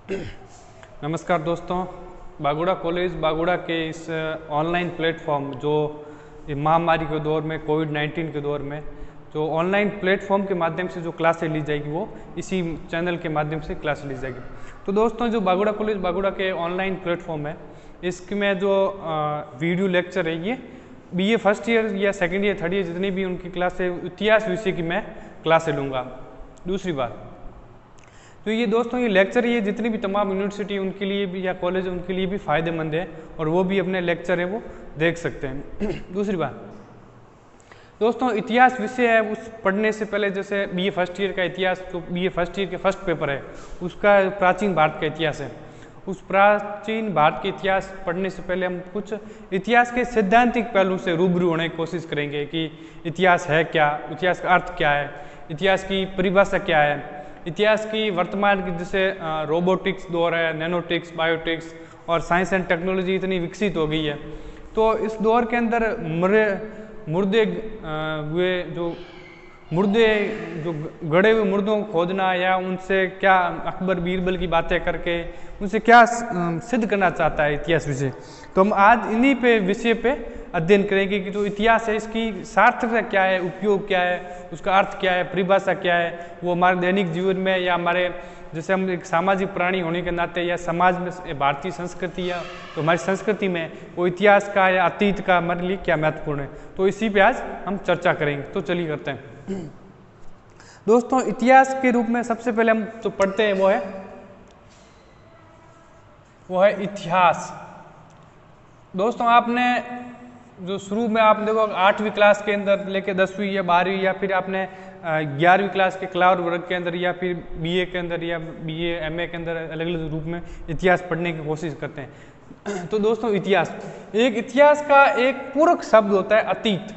नमस्कार दोस्तों, बागुड़ा कॉलेज बागुड़ा के इस ऑनलाइन प्लेटफॉर्म जो ये महामारी के दौर में कोविड-19 के दौर में जो ऑनलाइन प्लेटफॉर्म के माध्यम से जो क्लासें ली जाएगी वो इसी चैनल के माध्यम से क्लास ली जाएगी। तो दोस्तों जो बागुड़ा कॉलेज बागुड़ा के ऑनलाइन प्लेटफॉर्म है इसमें जो वीडियो लेक्चर है ये बीए फर्स्ट ईयर या सेकेंड ईयर थर्ड ईयर जितनी भी उनकी क्लासें इतिहास विषय की मैं क्लासें लूँगा। दूसरी बात तो ये दोस्तों ये लेक्चर ये जितनी भी तमाम यूनिवर्सिटी उनके लिए भी या कॉलेज उनके लिए भी फ़ायदेमंद है और वो भी अपने लेक्चर है वो देख सकते हैं। दूसरी बात दोस्तों इतिहास विषय है उस पढ़ने से पहले जैसे बीए फर्स्ट ईयर का इतिहास जो बीए फर्स्ट ईयर के फर्स्ट पेपर है उसका प्राचीन भारत का इतिहास है। उस प्राचीन भारत के इतिहास पढ़ने से पहले हम कुछ इतिहास के सैद्धांतिक पहलू से रूबरू होने की कोशिश करेंगे कि इतिहास है क्या, इतिहास का अर्थ क्या है, इतिहास की परिभाषा क्या है, इतिहास की वर्तमान की जैसे रोबोटिक्स दौर है, नैनोटिक्स, बायोटिक्स और साइंस एंड टेक्नोलॉजी इतनी विकसित हो गई है। तो इस दौर के अंदर मुर्दे जो गड़े हुए मुर्दों को खोजना या उनसे क्या अकबर बीरबल की बातें करके उनसे क्या सिद्ध करना चाहता है इतिहास विषय। तो हम आज इन्हीं पे विषय पे अध्ययन करेंगे कि जो इतिहास है इसकी सार्थकता क्या है, उपयोग क्या है, उसका अर्थ क्या है, परिभाषा क्या है, वो हमारे दैनिक जीवन में या हमारे जैसे हम एक सामाजिक प्राणी होने के नाते या समाज में भारतीय संस्कृति या तो हमारी संस्कृति में वो इतिहास का या अतीत का हमारे लिए क्या महत्वपूर्ण है। तो इसी पे आज हम चर्चा करेंगे। तो चलिए करते हैं। दोस्तों इतिहास के रूप में सबसे पहले हम जो पढ़ते हैं वो है इतिहास। दोस्तों आपने जो शुरू में आप देखो 8वीं क्लास के अंदर लेके 10वीं या 12वीं या फिर आपने 11वीं क्लास के कला और वर्ग के अंदर या फिर बीए के अंदर या बीए एमए के अंदर अलग अलग रूप में इतिहास पढ़ने की कोशिश करते हैं। तो दोस्तों इतिहास का एक पूरक शब्द होता है अतीत।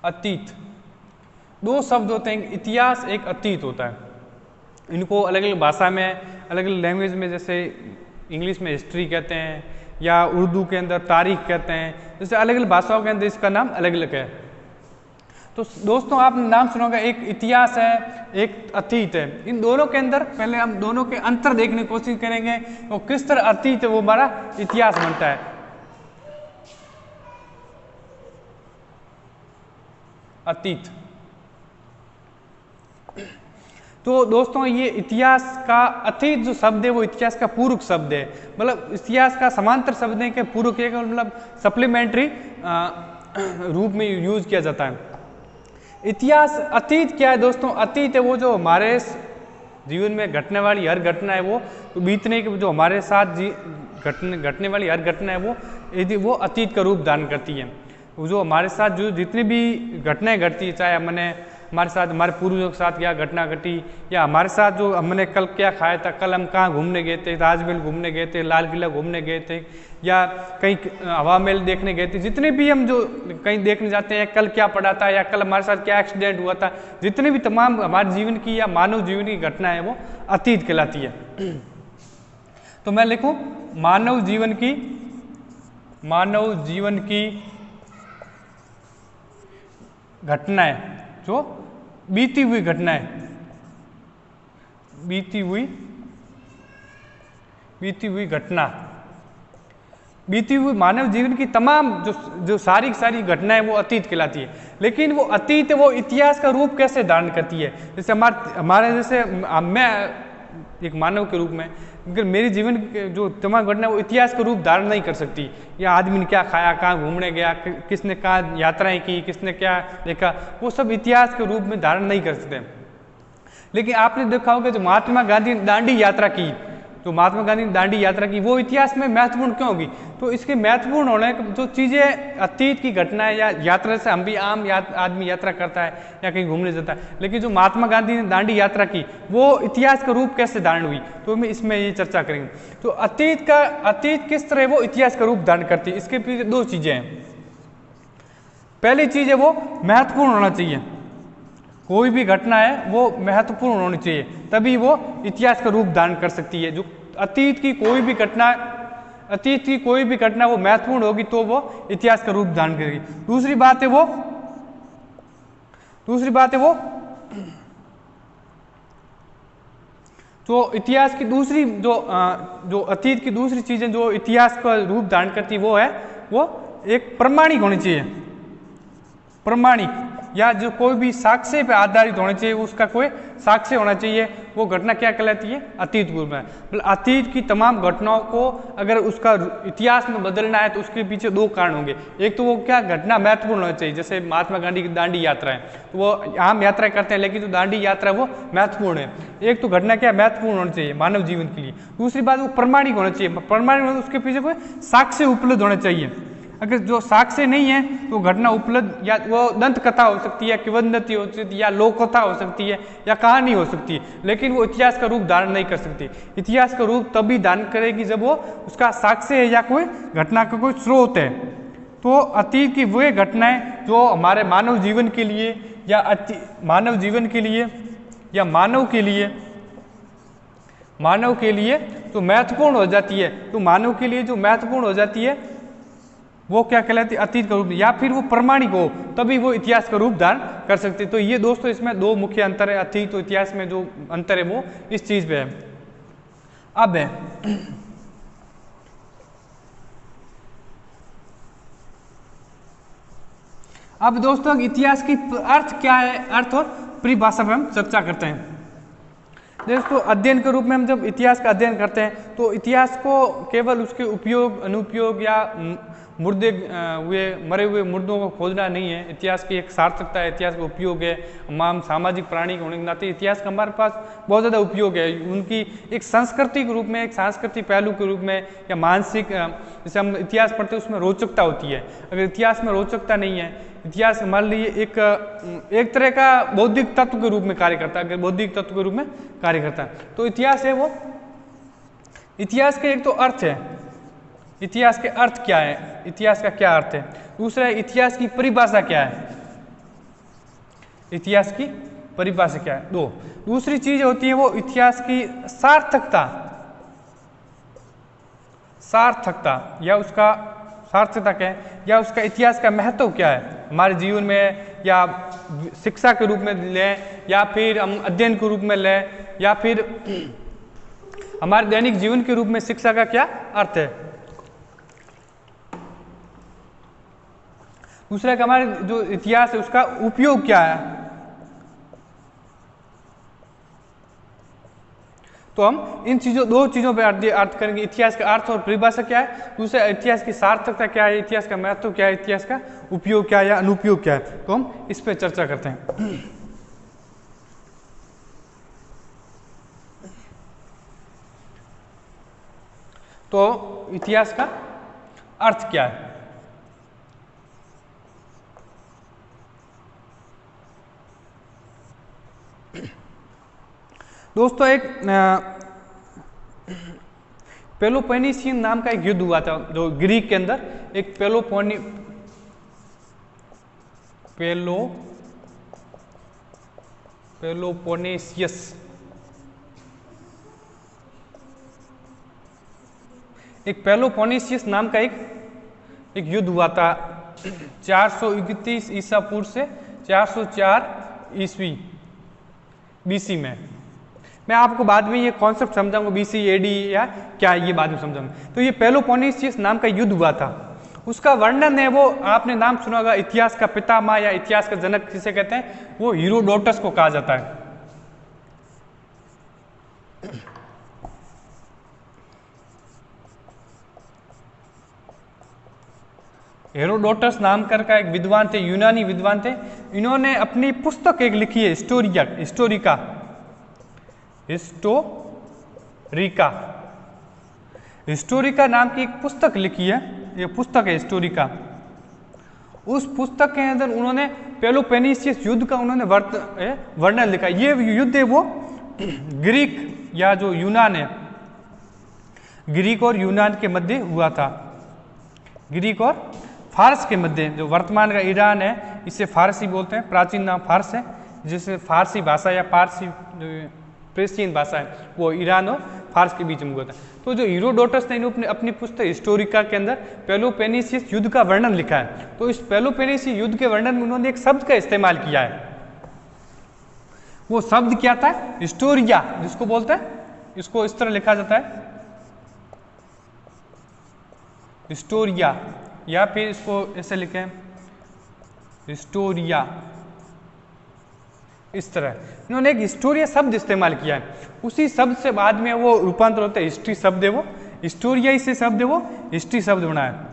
अतीत दो शब्द होते हैं, इतिहास एक अतीत होता है। इनको अलग अलग भाषा में अलग अलग लैंग्वेज में जैसे इंग्लिश में हिस्ट्री कहते हैं या उर्दू के अंदर तारीख कहते हैं, जैसे अलग अलग भाषाओं के अंदर इसका नाम अलग अलग है। तो दोस्तों आपने नाम सुना होगा, एक इतिहास है एक अतीत है। इन दोनों के अंदर पहले हम दोनों के अंतर देखने की कोशिश करेंगे वो किस तरह अतीत है वो हमारा इतिहास बनता है। अतीत तो दोस्तों ये इतिहास का अतीत जो शब्द है वो इतिहास का पूरक शब्द है, मतलब इतिहास का समांतर शब्द है कि पूरक है मतलब सप्लीमेंट्री रूप में यूज किया जाता है। इतिहास अतीत क्या है दोस्तों? अतीत है वो जो हमारे जीवन में घटने वाली हर घटना है वो तो बीतने के जो हमारे साथ घटने वाली हर घटना है वो यदि वो अतीत का रूप धारण करती है। वो जो हमारे साथ जो जितनी भी घटनाएं घटती है, चाहे हमने हमारे साथ हमारे पूर्वजों के साथ क्या घटना घटी या हमारे साथ जो हमने कल क्या खाया था, कल हम कहाँ घूमने गए थे, ताजमहल घूमने गए थे, लाल किला घूमने गए थे या कहीं हवा महल देखने गए थे, जितने भी हम जो कहीं देखने जाते हैं कल क्या पड़ा था या कल हमारे साथ क्या एक्सीडेंट हुआ था, जितने भी तमाम हमारे जीवन की या मानव जीवन की घटना है वो अतीत कहलाती है। तो मैं लिखूँ मानव जीवन की घटनाएं जो बीती हुई घटनाएं बीती हुई मानव जीवन की तमाम जो सारी घटनाएं वो अतीत कहलाती है। लेकिन वो अतीत वो इतिहास का रूप कैसे धारण करती है? जैसे हमारे जैसे मैं एक मानव के रूप में अगर मेरे जीवन जो तमाम घटना वो इतिहास का रूप धारण नहीं कर सकती, या आदमी ने क्या खाया, कहाँ घूमने गया, किसने कहाँ यात्राएं की, किसने क्या देखा, वो सब इतिहास के रूप में धारण नहीं कर सकते। लेकिन आपने देखा होगा जो महात्मा गांधी ने दांडी यात्रा की वो इतिहास में महत्वपूर्ण क्यों होगी? तो इसके महत्वपूर्ण होने जो चीज़ें अतीत की घटनाएं या यात्रा से हम भी आम आदमी यात्रा करता है या कहीं घूमने जाता है, लेकिन जो महात्मा गांधी ने दांडी यात्रा की वो इतिहास का रूप कैसे धारण हुई, तो हम इसमें ये चर्चा करेंगे। तो अतीत किस तरह वो इतिहास का रूप धारण करती है, इसके पीछे दो चीज़ें हैं। पहली चीज़ है वो महत्वपूर्ण होना चाहिए। कोई भी घटना है वो महत्वपूर्ण होनी चाहिए तभी वो इतिहास का रूप धारण कर सकती है। जो अतीत की कोई भी घटना वो महत्वपूर्ण होगी तो वो इतिहास का रूप धारण करेगी। दूसरी बात है वो तो इतिहास की दूसरी जो अतीत की दूसरी चीजें जो इतिहास का रूप धारण करती है वो एक प्रमाणिक होनी चाहिए, प्रमाणिक, या जो कोई भी साक्ष्य पे आधारित होना चाहिए, उसका कोई साक्ष्य होना चाहिए। वो घटना क्या कहलाती है? अतीत के रूप में। मतलब अतीत की तमाम घटनाओं को अगर उसका इतिहास में बदलना है तो उसके पीछे दो कारण होंगे। एक तो वो क्या घटना महत्वपूर्ण होनी चाहिए, जैसे महात्मा गांधी की दांडी यात्रा है, तो वो आम यात्रा करते हैं लेकिन जो दांडी यात्रा वो महत्वपूर्ण है। एक तो घटना क्या महत्वपूर्ण होनी चाहिए मानव जीवन के लिए, दूसरी बात वो प्रमाणिक होना चाहिए। प्रमाणिक उसके पीछे कोई साक्ष्य उपलब्ध होना चाहिए। अगर जो साक्ष्य नहीं है तो घटना उपलब्ध, या वो दंत कथा हो सकती है, किंवदंती हो सकती है, या लोक कथा हो सकती है, या कहानी हो सकती है, लेकिन वो इतिहास का रूप धारण नहीं कर सकती। इतिहास का रूप तभी धारण करेगी जब वो उसका साक्ष्य है या कोई घटना का कोई स्रोत है। तो अतीत की वे घटनाएं जो हमारे मानव जीवन के लिए या मानव जीवन के लिए या मानव के लिए तो महत्वपूर्ण हो जाती है, तो मानव के लिए जो महत्वपूर्ण हो जाती है वो क्या कहलाती है? अतीत का रूप, या फिर वो प्रमाणिक हो तभी वो इतिहास का रूप धारण कर सकते। तो ये दोस्तों इसमें दो मुख्य अंतर है, अतीत और इतिहास में जो अंतर है वो इस चीज पे है। अब है अब दोस्तों इतिहास की अर्थ क्या है, अर्थ और परिभाषा पर हम चर्चा करते हैं। दोस्तों अध्ययन के रूप में हम जब इतिहास का अध्ययन करते हैं तो इतिहास को केवल उसके उपयोग अनुपयोग या मरे हुए मुर्दों को खोजना नहीं है। इतिहास की एक सार्थकता है, इतिहास का उपयोग है। हम सामाजिक प्राणी होने के नाते इतिहास का हमारे पास बहुत ज़्यादा उपयोग है। उनकी एक संस्कृति के रूप में, एक सांस्कृतिक पहलू के रूप में, या मानसिक, जैसे हम इतिहास पढ़ते हैं उसमें रोचकता होती है। अगर इतिहास में रोचकता नहीं है, इतिहास हमारे लिए एक तरह का बौद्धिक तत्व के रूप में कार्य करता है, अगर बौद्धिक तत्व के रूप में कार्य करता है तो इतिहास है वो, इतिहास का एक तो अर्थ है, इतिहास के अर्थ क्या है, इतिहास का क्या अर्थ है। दूसरा है इतिहास की परिभाषा क्या है, इतिहास की परिभाषा क्या है। दूसरी चीज होती है वो इतिहास की सार्थकता, या उसका सार्थकता क्या है, या उसका इतिहास का महत्व क्या है हमारे जीवन में, या शिक्षा के रूप में लें, या फिर हम अध्ययन के रूप में लें, या फिर हमारे दैनिक जीवन के रूप में शिक्षा का क्या अर्थ है। दूसरा कि हमारे जो इतिहास है उसका उपयोग क्या है। तो हम इन दो चीजों पर अर्थ करेंगे, इतिहास का अर्थ और परिभाषा क्या है, दूसरा इतिहास की सार्थकता क्या है, इतिहास का महत्व क्या है, इतिहास का उपयोग क्या है या अनुपयोग क्या है। तो हम इस पर चर्चा करते हैं। तो इतिहास का अर्थ क्या है। दोस्तों एक पेलोपोनेशियन नाम का एक युद्ध हुआ था जो ग्रीक के अंदर, एक पेलोपोनेशियस नाम का एक युद्ध हुआ था 431 ईसा पूर्व से 404 ईस्वी बीसी में। मैं आपको बाद में ये कॉन्सेप्ट समझाऊंगा, बीसी एडी या क्या ये बाद में समझाऊंगा। तो ये पेलोपोनेशियस नाम का युद्ध हुआ था, उसका वर्णन है वो आपने नाम सुना होगा, इतिहास का पितामह या इतिहास का जनक जिसे कहते हैं वो हीरोडोटस को कहा जाता है। हेरोडोटस नाम का एक विद्वान थे, यूनानी विद्वान थे। इन्होंने अपनी पुस्तक एक लिखी है हिस्टोरिका नाम की एक पुस्तक लिखी है, ये पुस्तक है हिस्टोरिका। उस पुस्तक के अंदर उन्होंने पेलोपोनेशियस युद्ध का उन्होंने वर्णन लिखा। ये युद्ध है वो ग्रीक या जो यूनान है, ग्रीक और यूनान के मध्य हुआ था। ग्रीक और फारस के मध्य, जो वर्तमान का ईरान है इसे फारसी बोलते हैं, प्राचीन नाम फारस है, जिसे फारसी भाषा या पारसी प्रेसियन भाषा है वो ईरान और फारस के बीच में हुआ था। तो जो हीरोडोटस ने अपनी पुस्तक हिस्टोरिका के अंदर पेलोपोनेशियस युद्ध का वर्णन लिखा है। तो इस पेलोपोनेशियस युद्ध के वर्णन में उन्होंने एक शब्द का इस्तेमाल किया है। वो शब्द क्या था? हिस्टोरिया, जिसको बोलते हैं इसको इस तरह लिखा जाता है हिस्टोरिया, या फिर इसको ऐसे लिखें हिस्टोरिया। इस तरह इन्होंने एक हिस्टोरिया शब्द इस्तेमाल किया है, उसी शब्द से बाद में वो रूपांतर होता है हिस्ट्री शब्द है, वो हिस्टोरिया से शब्द है वो हिस्ट्री शब्द बना है।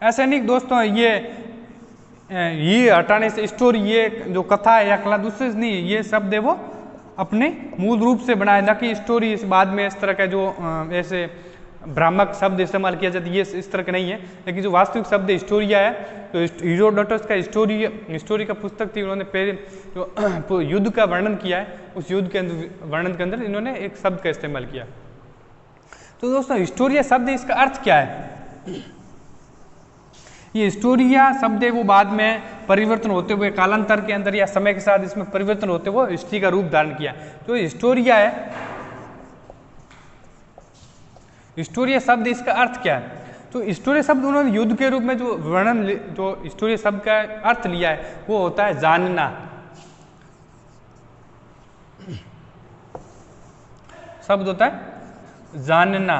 ऐसा नहीं दोस्तों ये हटाने से स्टोरी, ये जो कथा है या कला दूसरे से नहीं, ये शब्द है वो अपने मूल रूप से बनाए, ना कि स्टोरी इस बाद में इस तरह का जो ऐसे भ्रामक शब्द इस्तेमाल किया जाता है, ये इस तरह का नहीं है। लेकिन जो वास्तविक शब्द हिस्टोरिया है, तो हीरोडोटस का हिस्टोरी का पुस्तक थी, उन्होंने पहले जो युद्ध का वर्णन किया है, उस युद्ध के वर्णन के अंदर इन्होंने एक शब्द का इस्तेमाल किया। तो दोस्तों हिस्टोरिया शब्द इसका अर्थ क्या है? ये हिस्टोरिया शब्द है वो बाद में परिवर्तन होते हुए कालांतर के अंदर या समय के साथ इसमें परिवर्तन होते हुए हिस्ट्री का रूप धारण किया। तो हिस्टोरिया है, हिस्टोरिया शब्द इसका अर्थ क्या है? तो हिस्टोरिया शब्द उन्होंने युद्ध के रूप में जो वर्णन, जो हिस्टोरिया शब्द का अर्थ लिया है वो होता है जानना। शब्द होता है जानना,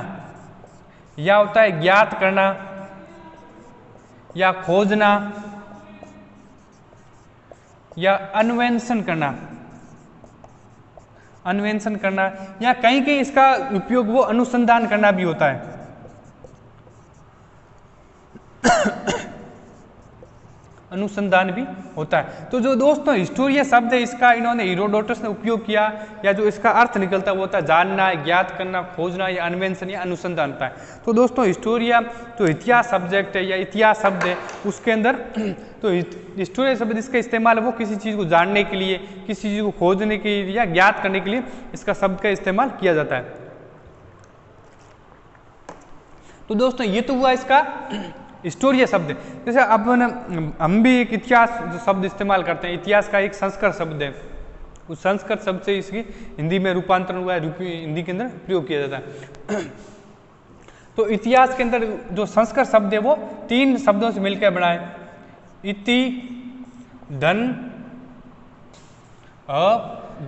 या होता है ज्ञात करना, या खोजना, या अन्वेषण करना, अन्वेषण करना, या कहीं कहीं इसका उपयोग वो अनुसंधान करना भी होता है। अनुसंधान भी होता है। तो जो दोस्तों हिस्टोरिया शब्द है इसका इन्होंने हीरोडोटस ने उपयोग किया, या जो इसका अर्थ निकलता है वो होता है जानना, ज्ञात करना, खोजना, या अन्वेषण या अनुसंधान होता है। तो दोस्तों हिस्टोरिया जो इतिहास सब्जेक्ट है या इतिहास शब्द है उसके अंदर तो हिस्टोरिया शब्द इसका इस्तेमाल है वो किसी चीज़ को जानने के लिए, किसी चीज़ को खोजने के लिए या ज्ञात करने के लिए इसका शब्द का इस्तेमाल किया जाता है। तो दोस्तों ये तो हुआ इसका हिस्टोरिया शब्द। जैसे अब हम भी एक इतिहास जो शब्द इस्तेमाल करते हैं, इतिहास का एक संस्कृत शब्द है, उस संस्कृत शब्द से इसकी हिंदी में रूपांतरण हुआ है, हिंदी के अंदर प्रयोग किया जाता है। तो इतिहास के अंदर जो संस्कृत शब्द है वो 3 शब्दों से मिलकर बना है, इति, धन,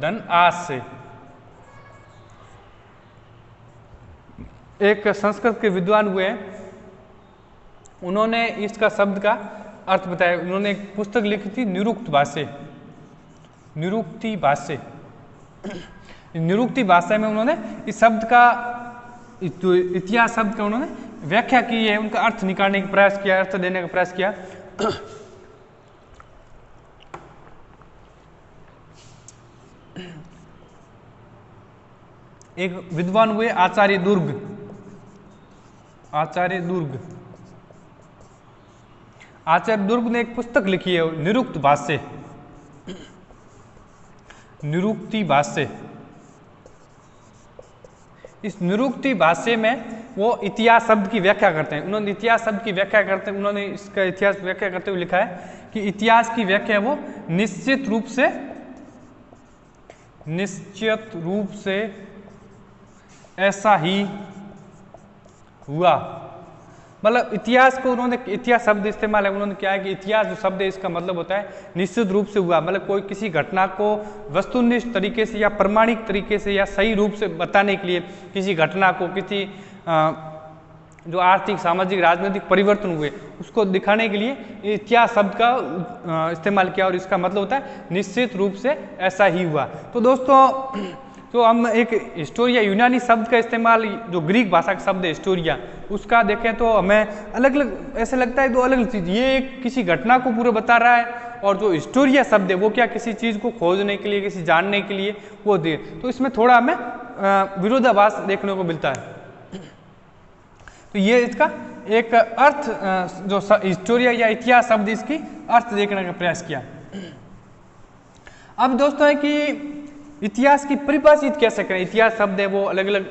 धन, आस से। एक संस्कृत के विद्वान हुए हैं, उन्होंने इसका शब्द का अर्थ बताया। उन्होंने एक पुस्तक लिखी थी निरुक्त भाष्य, निरुक्ति भाष्य। निरुक्ति भाष्य में उन्होंने इस शब्द का, इतिहास शब्द का उन्होंने व्याख्या की है, उनका अर्थ निकालने का प्रयास किया, अर्थ देने का प्रयास किया। एक विद्वान हुए आचार्य दुर्ग, आचार्य दुर्ग, आचार्य दुर्ग ने एक पुस्तक लिखी है निरुक्त भाष्य, निरुक्ति भाष्य। इस निरुक्ति भाष्य में वो इतिहास शब्द की व्याख्या करते हैं। उन्होंने इतिहास शब्द की व्याख्या करते हैं, उन्होंने इसका इतिहास व्याख्या करते हुए लिखा है कि इतिहास की व्याख्या वो निश्चित रूप से ऐसा ही हुआ। मतलब इतिहास को उन्होंने, इतिहास शब्द इस्तेमाल है, उन्होंने क्या है कि इतिहास जो शब्द है इसका मतलब होता है निश्चित रूप से हुआ। मतलब कोई किसी घटना को वस्तुनिष्ठ तरीके से या प्रमाणिक तरीके से या सही रूप से बताने के लिए, किसी घटना को, किसी जो आर्थिक, सामाजिक, राजनीतिक परिवर्तन हुए उसको दिखाने के लिए इतिहास शब्द का इस्तेमाल किया, और इसका मतलब होता है निश्चित रूप से ऐसा ही हुआ। तो दोस्तों तो हम एक हिस्टोरिया यूनानी शब्द का इस्तेमाल, जो ग्रीक भाषा का शब्द है हिस्टोरिया, उसका देखें तो हमें अलग अलग ऐसे लगता है, दो अलग अलग चीज़। ये एक किसी घटना को पूरा बता रहा है, और जो हिस्टोरिया शब्द है वो क्या, किसी चीज़ को खोजने के लिए, किसी जानने के लिए वो दे। तो इसमें थोड़ा हमें विरोधाभास देखने को मिलता है। तो ये इसका एक अर्थ, जो हिस्टोरिया या इतिहास शब्द, इसकी अर्थ देखने का प्रयास किया। अब दोस्तों है कि इतिहास की परिभाषित कैसे करें। इतिहास शब्द है वो अलग अलग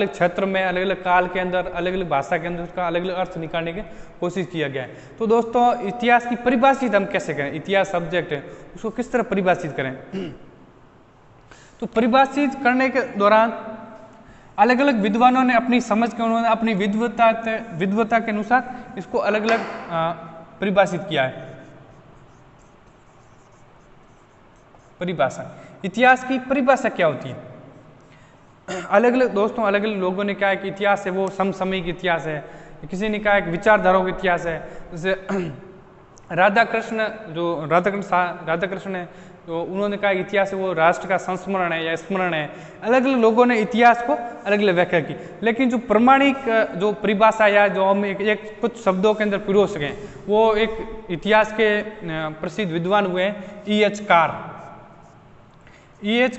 क्षेत्र में, अलग अलग काल के अंदर, अलग अलग भाषा के अंदर उसका अलग अलग अर्थ निकालने की कोशिश किया गया है। तो दोस्तों इतिहास की परिभाषित हम कैसे करें, इतिहास सब्जेक्ट है उसको किस तरह परिभाषित करें। तो परिभाषित करने के दौरान अलग अलग विद्वानों ने अपनी समझ के, उन्होंने अपनी विद्वता के अनुसार इसको अलग अलग परिभाषित किया है। परिभाषा। इतिहास की परिभाषा क्या होती है? अलग अलग दोस्तों, अलग अलग लोगों ने कहा है कि इतिहास है वो समसामयिक इतिहास है, किसी ने कहा है कि विचारधाराओं का इतिहास है। जैसे राधा कृष्ण है, तो उन्होंने कहा कि इतिहास है वो राष्ट्र का संस्मरण है या स्मरण है। अलग अलग लोगों ने इतिहास को अलग अलग व्याख्या की, लेकिन जो प्रमाणिक जो परिभाषा या जो हम एक कुछ शब्दों के अंदर पिरो सकें, वो एक इतिहास के प्रसिद्ध विद्वान हुए हैं E.H. कार। E.H.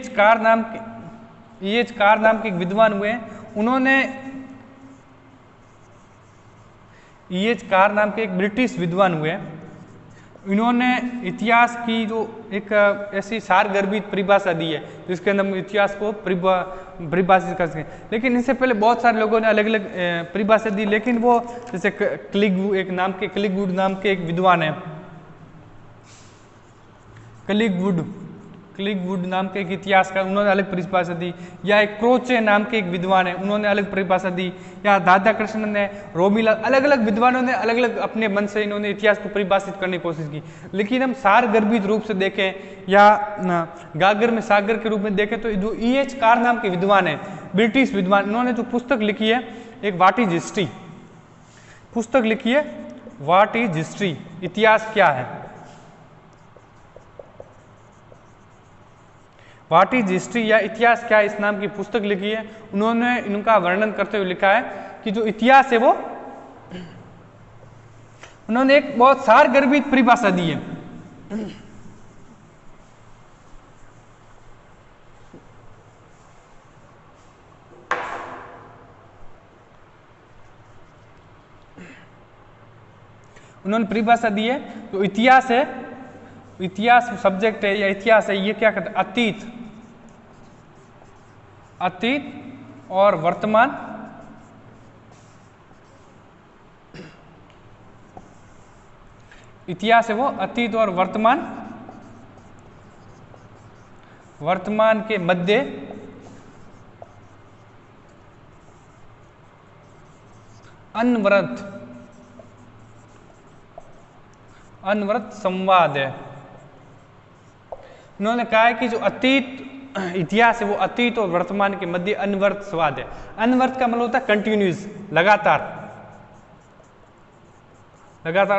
कार नाम के एक विद्वान हुए हैं। उन्होंने E.H. कार नाम के एक ब्रिटिश विद्वान हुए हैं। इन्होंने इतिहास की जो एक ऐसी सारगर्भित परिभाषा दी है जिसके अंदर हम इतिहास को परिभाषित कर सकें। लेकिन इससे पहले बहुत सारे लोगों ने अलग अलग परिभाषा दी, लेकिन वो जैसे क्लिगवुड नाम के एक विद्वान है, क्लिगवुड नाम के एक इतिहासकार, उन्होंने अलग परिभाषा दी। या एक क्रोचे नाम के एक विद्वान है, उन्होंने अलग परिभाषा दी। या राधा कृष्ण ने, रोमिला, अलग अलग विद्वानों ने अलग अलग अपने मन से इन्होंने इतिहास को परिभाषित करने की कोशिश की। लेकिन हम सारगर्भित रूप से देखें या गागर में सागर के रूप में देखें तो जो E.H. कार नाम के विद्वान है, ब्रिटिश विद्वान, इन्होंने जो पुस्तक लिखी है एक व्हाट इज हिस्ट्री पुस्तक लिखी है। व्हाट इज हिस्ट्री, इतिहास क्या है। व्हाट इज हिस्ट्री या इतिहास क्या है, इस नाम की पुस्तक लिखी है। उन्होंने इनका वर्णन करते हुए लिखा है कि जो इतिहास है वो, उन्होंने एक बहुत सारगर्भित परिभाषा दी है। उन्होंने परिभाषा दी है तो इतिहास है, इतिहास सब्जेक्ट है या इतिहास है, ये क्या कहते हैं, अतीत और वर्तमान, इतिहास है वो अतीत और वर्तमान के मध्य अनवरत संवाद है। उन्होंने कहा है कि जो इतिहास है वो अतीत और वर्तमान के मध्य अनवरत संवाद है। अनवरत का मतलब होता है कंटिन्यूस, लगातार।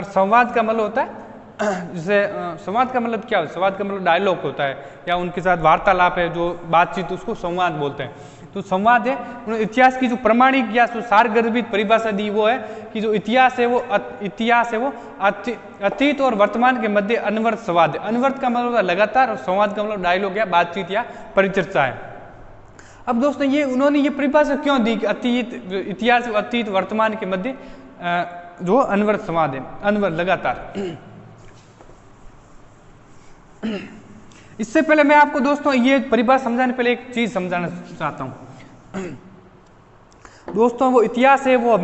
संवाद का मतलब होता है, जैसे संवाद का मतलब क्या होता है, संवाद का मतलब डायलॉग होता है या उनके साथ वार्तालाप है, जो बातचीत, उसको संवाद बोलते हैं। तो संवाद है। उन्होंने इतिहास की जो प्रमाणिक या जो सारगर्भित परिभाषा दी वो है कि जो इतिहास है वो अतीत और वर्तमान के मध्य अनवरत संवाद है। अनवरत का मतलब लगातार और संवाद का मतलब डायलॉग या बातचीत या परिचर्चा है। अब दोस्तों उन्होंने ये परिभाषा क्यों दी कि इतिहास अतीत वर्तमान के मध्य जो अनवरत संवाद है, अनवरत लगातार। इससे पहले मैं आपको दोस्तों ये परिभाषा समझाने पहले एक चीज समझाना चाहता हूं। दोस्तों वो इतिहास है वो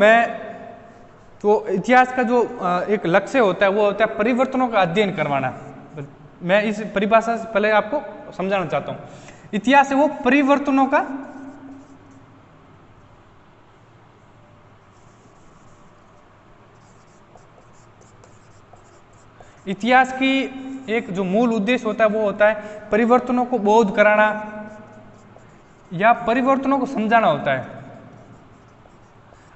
तो इतिहास का जो एक लक्ष्य होता है वो होता है परिवर्तनों का अध्ययन करवाना। मैं इस परिभाषा से पहले आपको समझाना चाहता हूं। इतिहास है वो परिवर्तनों का इतिहास की एक जो मूल उद्देश्य होता है वो होता है परिवर्तनों को बोध कराना या परिवर्तनों को समझाना होता है।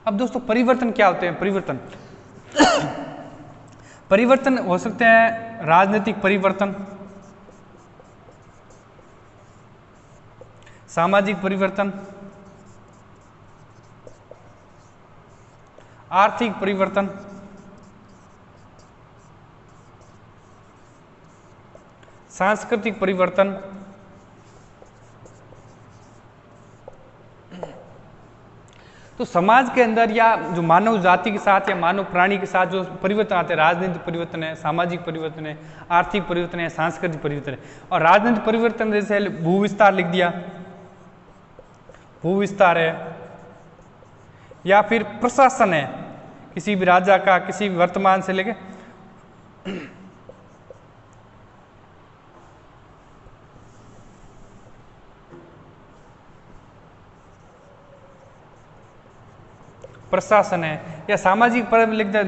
अब दोस्तों परिवर्तन क्या होते हैं? परिवर्तन हो सकते हैं राजनीतिक परिवर्तन, सामाजिक परिवर्तन, आर्थिक परिवर्तन, सांस्कृतिक परिवर्तन, तो समाज के अंदर या जो मानव जाति के साथ या मानव प्राणी के साथ जो परिवर्तन आते हैं, राजनीतिक परिवर्तन है, सामाजिक परिवर्तन है, आर्थिक परिवर्तन है, सांस्कृतिक परिवर्तन है। और राजनीतिक परिवर्तन जैसे भूविस्तार लिख दिया, भूविस्तार है, या फिर प्रशासन है किसी भी राजा का, किसी भी वर्तमान से लेके प्रशासन है, या सामाजिक पर्व लिखते हैं,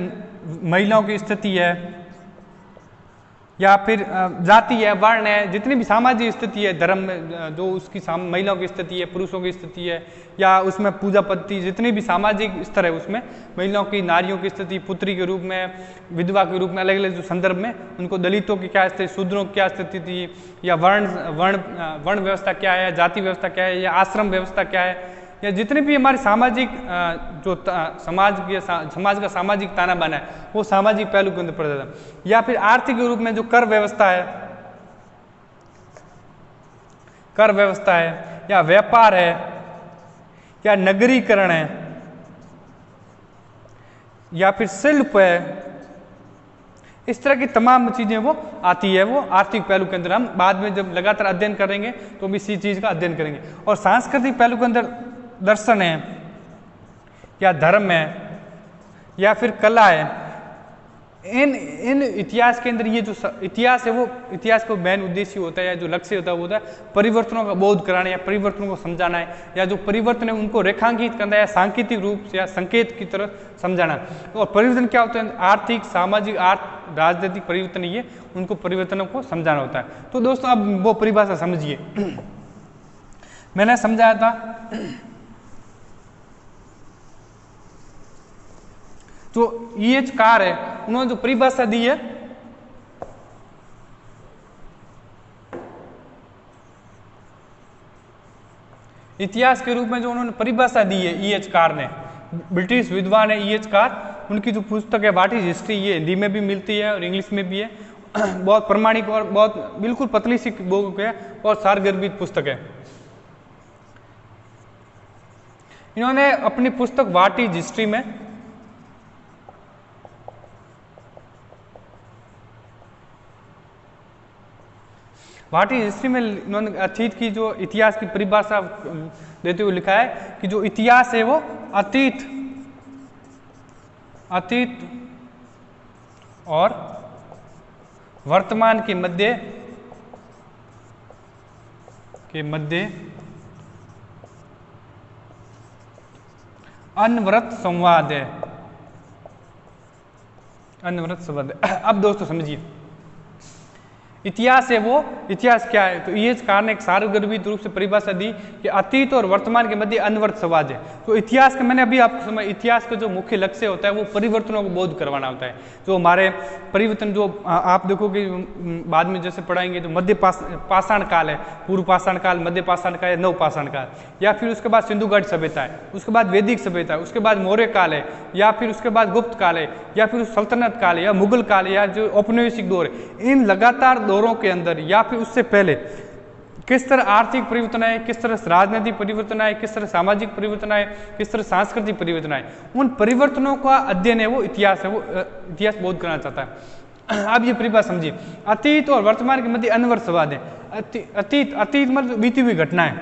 महिलाओं की स्थिति है या फिर जाति है, वर्ण है, जितनी भी सामाजिक स्थिति है, धर्म में जो उसकी महिलाओं की स्थिति है, पुरुषों की स्थिति है, या उसमें पूजा पद्धति, जितनी भी सामाजिक स्तर है उसमें महिलाओं की, नारियों की स्थिति, पुत्री के रूप में, विधवा के रूप में, अलग अलग जो संदर्भ में उनको, दलितों की क्या स्थिति, शूद्रों की क्या स्थिति थी, या वर्ण व्यवस्था क्या है, जाति व्यवस्था क्या है, या आश्रम व्यवस्था क्या है, या जितने भी हमारे सामाजिक जो समाज का सामाजिक ताना बाना है वो सामाजिक पहलू के अंदर पड़ जाता है। या फिर आर्थिक रूप में जो कर व्यवस्था है या व्यापार है या नगरीकरण है या फिर शिल्प है, इस तरह की तमाम चीजें वो आती है, वो आर्थिक पहलू के अंदर। हम बाद में जब लगातार अध्ययन करेंगे तो हम इसी चीज का अध्ययन करेंगे। और सांस्कृतिक पहलू के अंदर दर्शन है या धर्म है या फिर कला है, इन इतिहास के अंदर ये जो इतिहास है वो, इतिहास का मेन उद्देश्य होता है या जो लक्ष्य होता है वो होता है परिवर्तनों का बोध कराना या परिवर्तनों को समझाना है, या जो परिवर्तन है उनको रेखांकित करना या सांकेतिक रूप से या संकेत की तरह समझाना। और परिवर्तन क्या होता है? आर्थिक, सामाजिक, राजनीतिक परिवर्तन, ये उनको परिवर्तनों को समझाना होता है। तो दोस्तों अब वो परिभाषा समझिए। मैंने समझाया था जो E.H. कार है उन्होंने जो परिभाषा दी है, इतिहास के रूप में जो उन्होंने परिभाषा दी है E.H. कार ने, ब्रिटिश विद्वान है E.H. कार, उनकी जो पुस्तक है व्हाट इज हिस्ट्री, ये हिंदी में भी मिलती है और इंग्लिश में भी है। बहुत प्रमाणिक और बहुत बिल्कुल पतली सी बुक है और सारगर्भित पुस्तक है। इन्होंने अपनी पुस्तक व्हाट इज हिस्ट्री में इन्होंने अतीत की जो इतिहास की परिभाषा देते हुए लिखा है कि जो इतिहास है वो अतीत और वर्तमान के मध्य अनवरत संवाद है। अब दोस्तों समझिए, इतिहास है वो, इतिहास क्या है? तो E.H. कार ने एक सारगर्भित रूप से परिभाषा दी कि अतीत और वर्तमान के मध्य अनवरत संवाद है। तो इतिहास का मैंने अभी आपको समझ, इतिहास का जो मुख्य लक्ष्य होता है वो परिवर्तनों को बोध करवाना होता है। जो हमारे परिवर्तन, जो आप देखोगे बाद में जैसे पढ़ाएंगे, जो मध्य पाषाण काल है, पूर्व पाषाण काल, मध्य पाषाण काल, नव पाषाण काल, या फिर उसके बाद सिंधु घाटी सभ्यता है, उसके बाद वैदिक सभ्यता है, उसके बाद मौर्य काल है, या फिर उसके बाद गुप्त काल है, या फिर सल्तनत काल है, या मुगल काल है, या जो औपनिवेशिक दौर है। इन लगातार दौरों के अंदर या फिर उससे पहले किस तरह आर्थिक परिवर्तन आए, किस तरह राजनीतिक परिवर्तन आए, किस तरह सामाजिक परिवर्तन आए, किस तरह सांस्कृतिक परिवर्तन आए, उन परिवर्तनों का अध्ययन है वो इतिहास है, वो इतिहास बोध करना चाहता है। अब ये परिभाषा समझिए, अतीत और वर्तमान के मध्य अनवरत संवाद है। अतीत मतलब बीती हुई घटनाएं,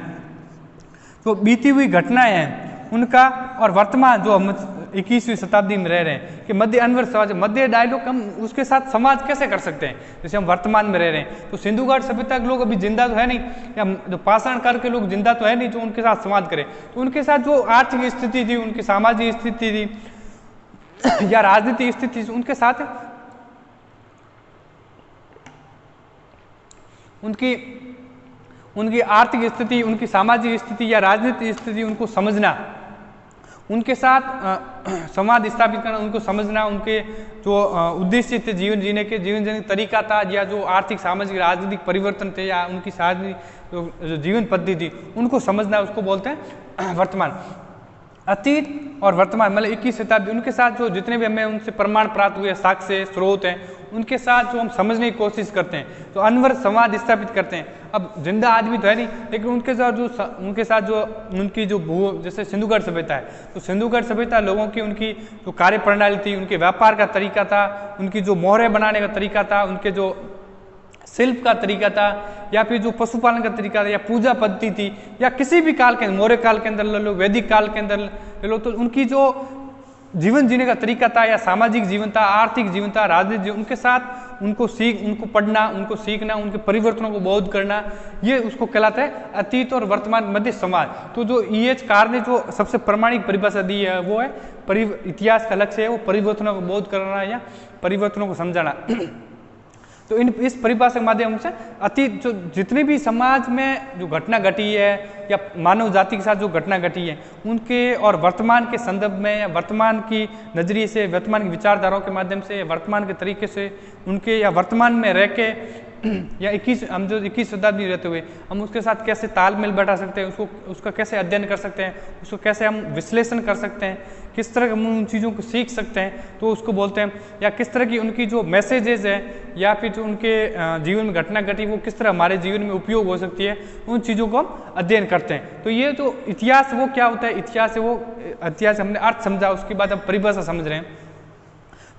तो बीती हुई घटनाएं हैं उनका, और वर्तमान जो हम 21वीं शताब्दी में रह रहे हैं कि मध्य अनवरत समाज, मध्य डायलॉग हम उसके साथ समाज कैसे कर सकते हैं? जैसे हम वर्तमान में रह रहे हैं तो सिंधु घाट सभ्यता के लोग अभी जिंदा तो है नहीं, या जो पाषाण काल के लोग जिंदा तो है नहीं जो उनके साथ समाज करें। तो उनके साथ जो आर्थिक स्थिति थी, उनकी सामाजिक स्थिति थी या राजनीतिक स्थिति थी, उनके साथ उनकी आर्थिक स्थिति, उनकी सामाजिक स्थिति या राजनीतिक स्थिति, उनको समझना, उनके साथ संवाद स्थापित करना, उनको समझना, उनके जो उद्देश्य थे जीवन जीने का तरीका था, या जो आर्थिक, सामाजिक, राजनीतिक परिवर्तन थे, या उनकी सामाजिक जो जीवन पद्धति थी, उनको समझना, उसको बोलते हैं वर्तमान। अतीत और वर्तमान मतलब 21वीं शताब्दी, उनके साथ जो जितने भी हमें उनसे प्रमाण प्राप्त हुए, साक्ष्य स्रोत हैं, उनके साथ जो हम समझने की कोशिश करते हैं, तो अनवरत संवाद स्थापित करते हैं। अब जिंदा आदमी तो है नहीं, लेकिन उनके साथ जो उनकी जो जैसे सिंधु घाटी सभ्यता है, तो सिंधु घाटी सभ्यता लोगों की, उनकी जो कार्य प्रणाली थी, उनके व्यापार का तरीका था, उनकी जो मोहरे बनाने का तरीका था, उनके जो शिल्प का तरीका था, या फिर जो पशुपालन का तरीका था, या पूजा पद्धति थी, या किसी भी काल के मौर्य काल के अंदर ले लो, वैदिक काल के अंदर ले लो, तो उनकी जो जीवन जीने का तरीका था, या सामाजिक जीवन था, आर्थिक जीवन था, राजनीतिक जीवन, उनके साथ उनको पढ़ना, उनको सीखना, उनके परिवर्तनों को बोध करना, ये उसको कहलाता है अतीत और वर्तमान मध्य समाज। तो जो E.H. कार ने जो सबसे प्रामाणिक परिभाषा दी है वो है इतिहास का लक्ष्य है वो परिवर्तनों को बोध करना या परिवर्तनों को समझाना। तो इस परिभाषा के माध्यम से अतीत जो जितनी भी समाज में जो घटना घटी है या मानव जाति के साथ जो घटना घटी है उनके और वर्तमान के संदर्भ में या वर्तमान की नजरिए से, वर्तमान की विचारधाराओं के माध्यम से, वर्तमान के तरीके से उनके या वर्तमान में रह के या 21 शताब्दी रहते हुए हम उसके साथ कैसे तालमेल बैठा सकते हैं, उसका कैसे अध्ययन कर सकते हैं, उसको कैसे हम विश्लेषण कर सकते हैं, किस तरह हम उन चीज़ों को सीख सकते हैं, तो उसको बोलते हैं। या किस तरह की उनकी जो मैसेजेस है या फिर जो उनके जीवन में घटना घटी वो किस तरह हमारे जीवन में उपयोग हो सकती है, उन चीज़ों को हम अध्ययन करते हैं। तो ये जो इतिहास वो क्या होता है, इतिहास हमने अर्थ समझा, उसके बाद हम परिभाषा समझ रहे हैं।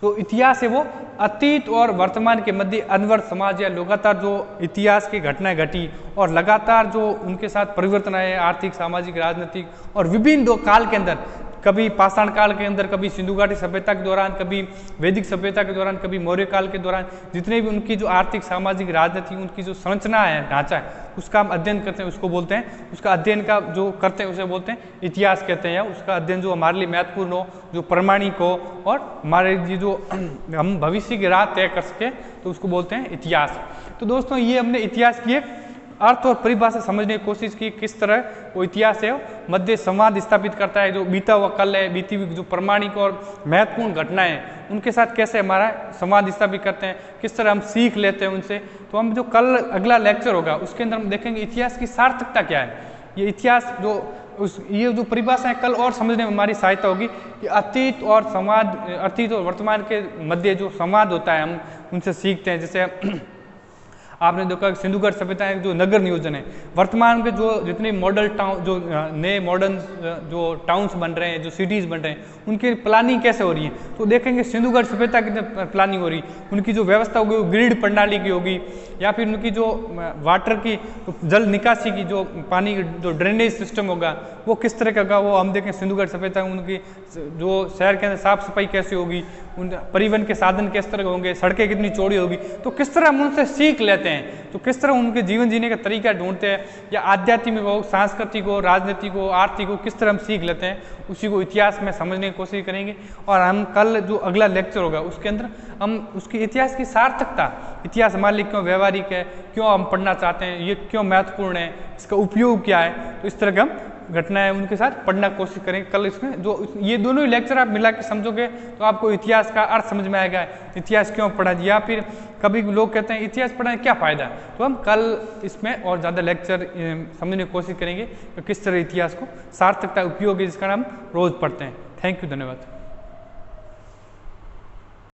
तो इतिहास है वो अतीत और वर्तमान के मध्य अनवरत समाज या लगातार जो इतिहास की घटनाएं घटी और लगातार जो उनके साथ परिवर्तन आए आर्थिक, सामाजिक, राजनीतिक और विभिन्न दो काल के अंदर, कभी पाषाण काल के अंदर, कभी सिंधु घाटी सभ्यता के दौरान, कभी वैदिक सभ्यता के दौरान, कभी मौर्य काल के दौरान, जितने भी उनकी जो आर्थिक, सामाजिक, राजनीतिक उनकी जो संरचना है, ढांचा है, उसका हम अध्ययन करते हैं, उसको बोलते हैं, उसका अध्ययन का जो करते हैं उसे बोलते हैं इतिहास कहते हैं। या उसका अध्ययन जो हमारे लिए महत्वपूर्ण हो, जो प्रमाणिक हो और हमारे लिए जो हम भविष्य की राह तय कर सके, तो उसको बोलते हैं इतिहास। तो दोस्तों ये हमने इतिहास की एक अर्थ और परिभाषा समझने की कोशिश की, किस तरह वो इतिहास है मध्य संवाद स्थापित करता है, जो बीता हुआ कल है, बीती हुई जो प्रमाणिक और महत्वपूर्ण घटनाएं हैं उनके साथ कैसे हमारा संवाद स्थापित करते हैं, किस तरह हम सीख लेते हैं उनसे। तो हम जो कल अगला लेक्चर होगा उसके अंदर हम देखेंगे इतिहास की सार्थकता क्या है, ये इतिहास ये जो परिभाषा है कल और समझने में हमारी सहायता होगी कि अतीत और वर्तमान के मध्य जो संवाद होता है हम उनसे सीखते हैं। जैसे आपने देखा सिंधु घाटी सभ्यता है जो नगर नियोजन है, वर्तमान के जो जितने मॉडल टाउन, जो नए मॉडर्न जो टाउन्स बन रहे हैं, जो सिटीज़ बन रहे हैं, उनकी प्लानिंग कैसे हो रही है, तो देखेंगे सिंधु घाटी सभ्यता की प्लानिंग हो रही, उनकी जो व्यवस्था होगी वो ग्रिड प्रणाली की होगी, या फिर उनकी जो वाटर की जल निकासी की जो पानी जो ड्रेनेज सिस्टम होगा वो किस तरह का होगा, वो हम देखें सिंधु घाटी सभ्यता उनकी जो शहर के अंदर साफ सफाई कैसी होगी, उन परिवहन के साधन किस तरह होंगे, सड़कें कितनी चौड़ी होगी, तो किस तरह हम उनसे सीख लेते हैं, तो किस तरह उनके जीवन जीने का तरीका ढूंढते हैं, या आध्यात्मिक हो, सांस्कृतिक हो, राजनीतिक हो, आर्थिक हो, किस तरह हम सीख लेते हैं, उसी को इतिहास में समझने की कोशिश करेंगे। और हम कल जो अगला लेक्चर होगा उसके अंदर हम उसकी इतिहास की सार्थकता, इतिहास हमारे लिए क्यों व्यवहारिक है, क्यों हम पढ़ना चाहते हैं, ये क्यों महत्वपूर्ण है, इसका उपयोग क्या है, तो इस तरह का हम घटनाएं उनके साथ पढ़ना कोशिश करेंगे कल। इसमें जो ये दोनों ही लेक्चर आप मिला के समझोगे तो आपको इतिहास का अर्थ समझ में आएगा, इतिहास क्यों पढ़ा, या फिर कभी लोग कहते हैं इतिहास पढ़ने क्या फ़ायदा, तो हम कल इसमें और ज़्यादा लेक्चर समझने की कोशिश करेंगे कि किस तरह इतिहास को सार्थकता उपयोग है जिसका हम रोज़ पढ़ते हैं। थैंक यू, धन्यवाद।